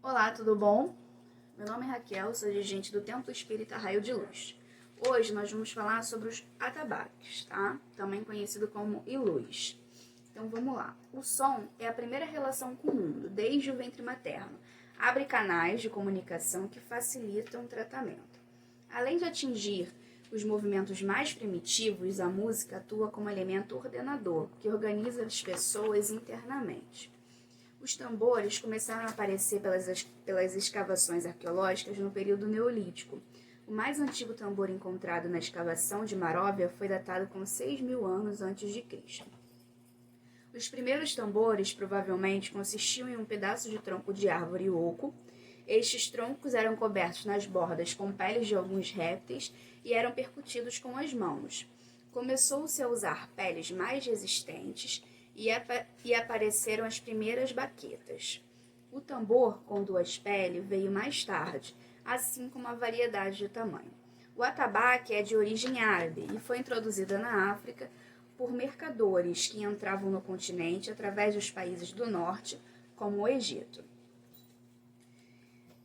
Olá, tudo bom? Meu nome é Raquel, sou dirigente do Templo Espírita Raio de Luz. Hoje nós vamos falar sobre os atabaques, tá? Também conhecido como ilus. Então vamos lá. O som é a primeira relação com o mundo, desde o ventre materno. Abre canais de comunicação que facilitam o tratamento. Além de atingir os movimentos mais primitivos, a música atua como elemento ordenador, que organiza as pessoas internamente. Os tambores começaram a aparecer pelas escavações arqueológicas no período Neolítico. O mais antigo tambor encontrado na escavação de Maróvia foi datado com 6.000 anos antes de Cristo. Os primeiros tambores provavelmente consistiam em um pedaço de tronco de árvore oco. Estes troncos eram cobertos nas bordas com peles de alguns répteis e eram percutidos com as mãos. Começou-se a usar peles mais resistentes e apareceram as primeiras baquetas. O tambor com duas peles veio mais tarde, assim como a variedade de tamanho. O atabaque é de origem árabe e foi introduzida na África por mercadores que entravam no continente através dos países do norte, como o Egito.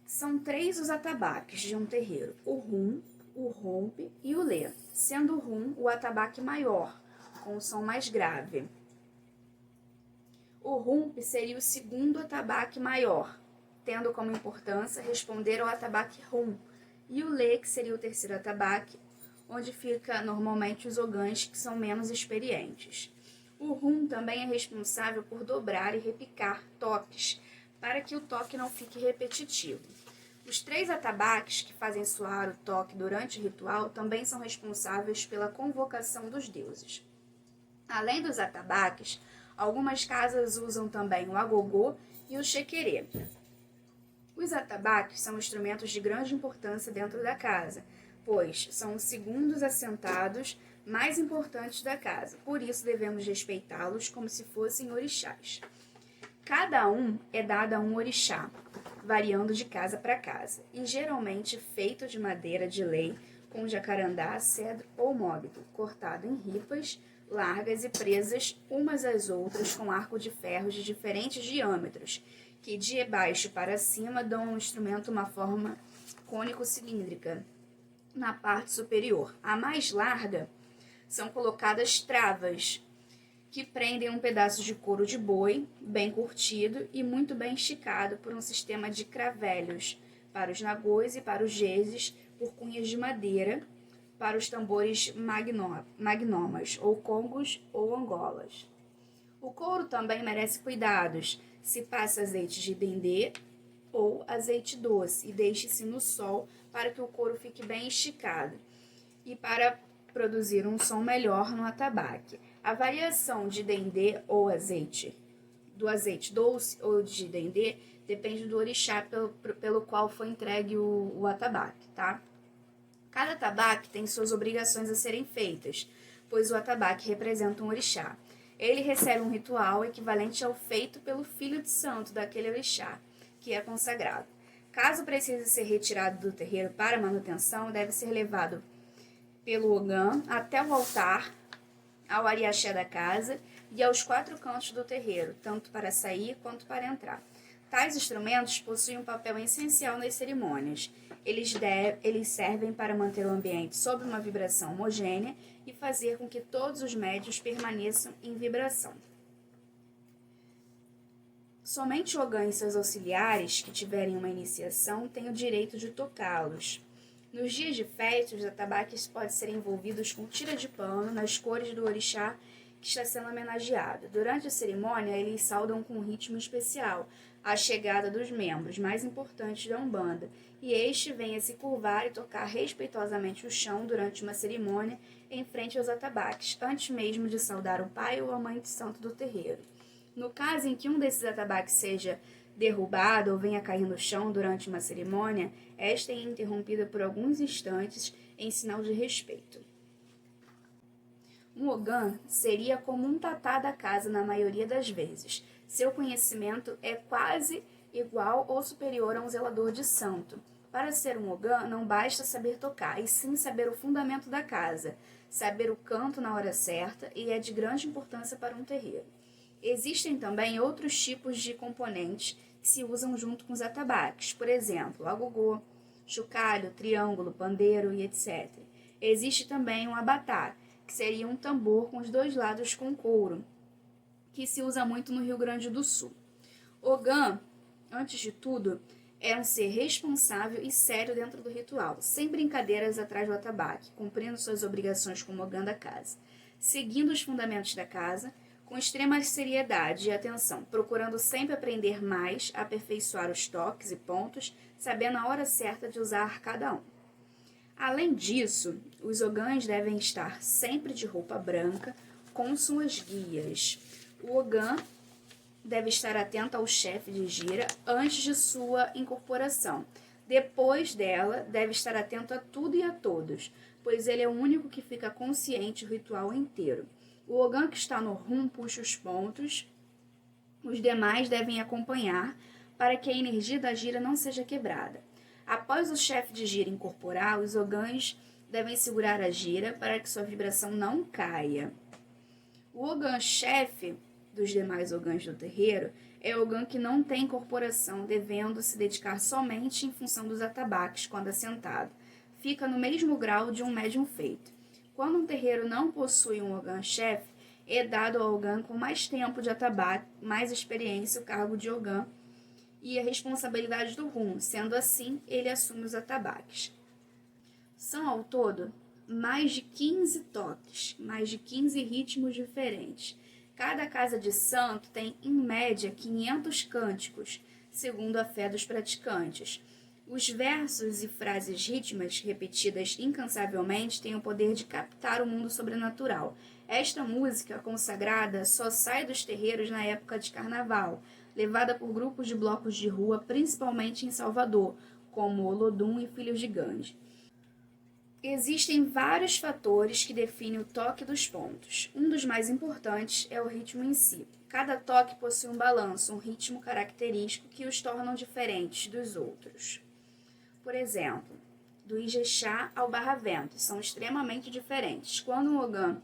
São 3 os atabaques de um terreiro: o rum, o rompe e o lê, sendo o rum o atabaque maior, com o som mais grave. O rumpe seria o segundo atabaque maior, tendo como importância responder ao atabaque rum, e o lê, que seria o terceiro atabaque, onde fica normalmente os ogãs, que são menos experientes. O rum também é responsável por dobrar e repicar toques, para que o toque não fique repetitivo. Os 3 atabaques que fazem soar o toque durante o ritual também são responsáveis pela convocação dos deuses. Além dos atabaques, algumas casas usam também o agogô e o xequerê. Os atabaques são instrumentos de grande importância dentro da casa, pois são os segundos assentados mais importantes da casa, por isso devemos respeitá-los como se fossem orixás. Cada um é dado a um orixá, variando de casa para casa, e geralmente feito de madeira de lei, com jacarandá, cedro ou móbito, cortado em ripas largas e presas umas às outras com arco de ferro de diferentes diâmetros, que de baixo para cima dão ao instrumento uma forma cônico-cilíndrica na parte superior. A mais larga são colocadas travas, que prendem um pedaço de couro de boi, bem curtido e muito bem esticado por um sistema de cravelhos, para os nagôs e para os geses, por cunhas de madeira, para os tambores magnomas, ou congos ou angolas. O couro também merece cuidados. Se passa azeite de dendê ou azeite doce e deixe-se no sol para que o couro fique bem esticado e para produzir um som melhor no atabaque. A variação de dendê ou do azeite doce ou de dendê, depende do orixá pelo qual foi entregue o atabaque, tá? Cada atabaque tem suas obrigações a serem feitas, pois o atabaque representa um orixá. Ele recebe um ritual equivalente ao feito pelo filho de santo daquele orixá, que é consagrado. Caso precise ser retirado do terreiro para manutenção, deve ser levado pelo ogã até o altar, ao ariaxé da casa e aos 4 cantos do terreiro, tanto para sair quanto para entrar. Tais instrumentos possuem um papel essencial nas cerimônias. Eles servem para manter o ambiente sob uma vibração homogênea e fazer com que todos os médios permaneçam em vibração. Somente o ogã e seus auxiliares, que tiverem uma iniciação, têm o direito de tocá-los. Nos dias de festa, os atabaques podem ser envolvidos com tira de pano nas cores do orixá que está sendo homenageado. Durante a cerimônia, eles saudam com um ritmo especial a chegada dos membros mais importantes da Umbanda, e este vem a se curvar e tocar respeitosamente o chão durante uma cerimônia em frente aos atabaques, antes mesmo de saudar o pai ou a mãe de santo do terreiro. No caso em que um desses atabaques seja derrubado ou venha a cair no chão durante uma cerimônia, esta é interrompida por alguns instantes em sinal de respeito. Um ogã seria como um tatá da casa na maioria das vezes. Seu conhecimento é quase igual ou superior a um zelador de santo. Para ser um ogã, não basta saber tocar, e sim saber o fundamento da casa, saber o canto na hora certa, e é de grande importância para um terreiro. Existem também outros tipos de componentes que se usam junto com os atabaques, por exemplo, agogô, chocalho, triângulo, pandeiro e etc. Existe também um abatá, que seria um tambor com os dois lados com couro, que se usa muito no Rio Grande do Sul. Ogã, antes de tudo, é um ser responsável e sério dentro do ritual, sem brincadeiras atrás do atabaque, cumprindo suas obrigações como ogã da casa, seguindo os fundamentos da casa, com extrema seriedade e atenção, procurando sempre aprender mais, aperfeiçoar os toques e pontos, sabendo a hora certa de usar cada um. Além disso, os ogãs devem estar sempre de roupa branca, com suas guias. O ogã deve estar atento ao chefe de gira antes de sua incorporação. Depois dela, deve estar atento a tudo e a todos, pois ele é o único que fica consciente o ritual inteiro. O ogã que está no rum puxa os pontos, os demais devem acompanhar para que a energia da gira não seja quebrada. Após o chefe de gira incorporar, os ogãs devem segurar a gira para que sua vibração não caia. O ogã-chefe dos demais ogãs do terreiro é o ogã que não tem incorporação, devendo se dedicar somente em função dos atabaques quando assentado. Fica no mesmo grau de um médium feito. Quando um terreiro não possui um ogã-chefe, é dado ao ogã com mais tempo de atabaque, mais experiência, o cargo de ogã e a responsabilidade do rum. Sendo assim, ele assume os atabaques. São, ao todo, mais de 15 toques, mais de 15 ritmos diferentes. Cada casa de santo tem, em média, 500 cânticos, segundo a fé dos praticantes. Os versos e frases rítmicas repetidas incansavelmente têm o poder de captar o mundo sobrenatural. Esta música consagrada só sai dos terreiros na época de carnaval, levada por grupos de blocos de rua, principalmente em Salvador, como Olodum e Filhos de Gandhi. Existem vários fatores que definem o toque dos pontos. Um dos mais importantes é o ritmo em si. Cada toque possui um balanço, um ritmo característico que os tornam diferentes dos outros. Por exemplo, do Ijexá ao Barravento, são extremamente diferentes. Quando um ogã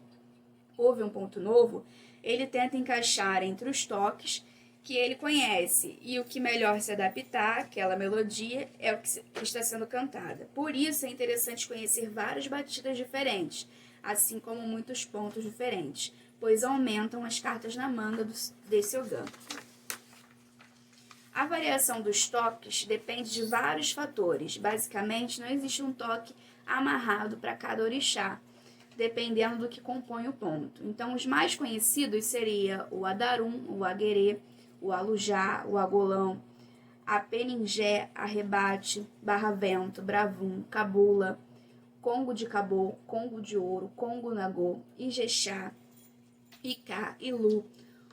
ouve um ponto novo, ele tenta encaixar entre os toques que ele conhece, e o que melhor se adaptar àquela melodia é o que está sendo cantada. Por isso é interessante conhecer várias batidas diferentes, assim como muitos pontos diferentes, pois aumentam as cartas na manga desse ogã. A variação dos toques depende de vários fatores. Basicamente, não existe um toque amarrado para cada orixá, dependendo do que compõe o ponto. Então, os mais conhecidos seriam o Adarum, o Aguerê, o Alujá, o Agolão, a Peningé, Arrebate, Barravento, Bravum, Cabula, Congo de Cabô, Congo de Ouro, Congo Nagô, Ijexá, Icá, Ilu,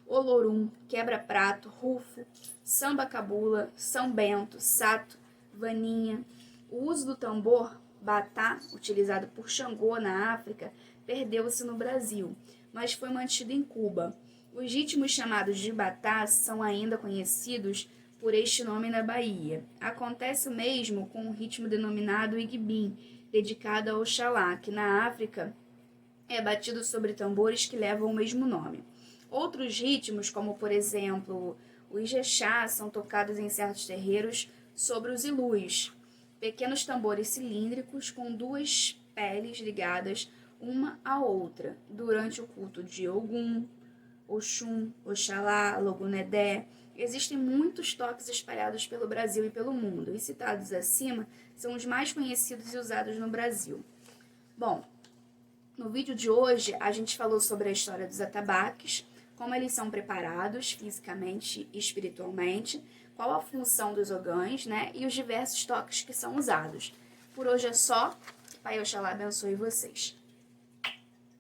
Olorum, Quebra-Prato, Rufo, Samba Cabula, São Bento, Sato, Vaninha. O uso do tambor batá, utilizado por Xangô na África, perdeu-se no Brasil, mas foi mantido em Cuba. Os ritmos chamados de batá são ainda conhecidos por este nome na Bahia. Acontece o mesmo com o ritmo denominado Igbim, dedicado a Oxalá, que na África é batido sobre tambores que levam o mesmo nome. Outros ritmos, como por exemplo o Ijexá, são tocados em certos terreiros sobre os ilus, pequenos tambores cilíndricos com duas peles ligadas uma à outra, durante o culto de Ogum, Oxum, Oxalá, Logunedé. Existem muitos toques espalhados pelo Brasil e pelo mundo. Os citados acima são os mais conhecidos e usados no Brasil. Bom, no vídeo de hoje a gente falou sobre a história dos atabaques, como eles são preparados fisicamente e espiritualmente, qual a função dos ogãs, né, e os diversos toques que são usados. Por hoje é só. Pai Oxalá abençoe vocês.